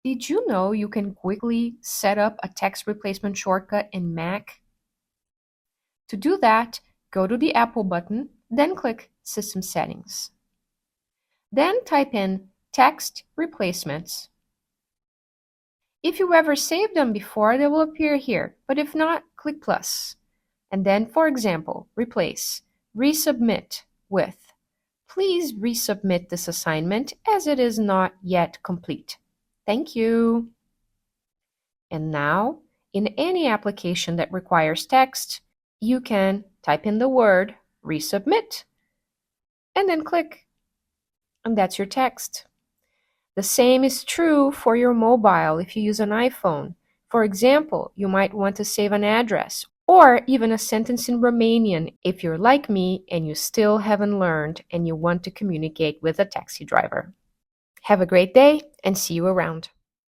Did you know you can quickly set up a text replacement shortcut in Mac? To do that, go to the Apple button, then click System Settings. Then type in Text Replacements. If you ever saved them before, they will appear here, but if not, click plus. And then, for example, replace Resubmit with Please resubmit this assignment as it is not yet complete. Thank you. And now, in any application that requires text, you can type in the word resubmit and then click, and that's your text. The same is true for your mobile if you use an iPhone. For example, you might want to save an address or even a sentence in Romanian if you're like me and you still haven't learned and you want to communicate with a taxi driver. Have a great day and see you around.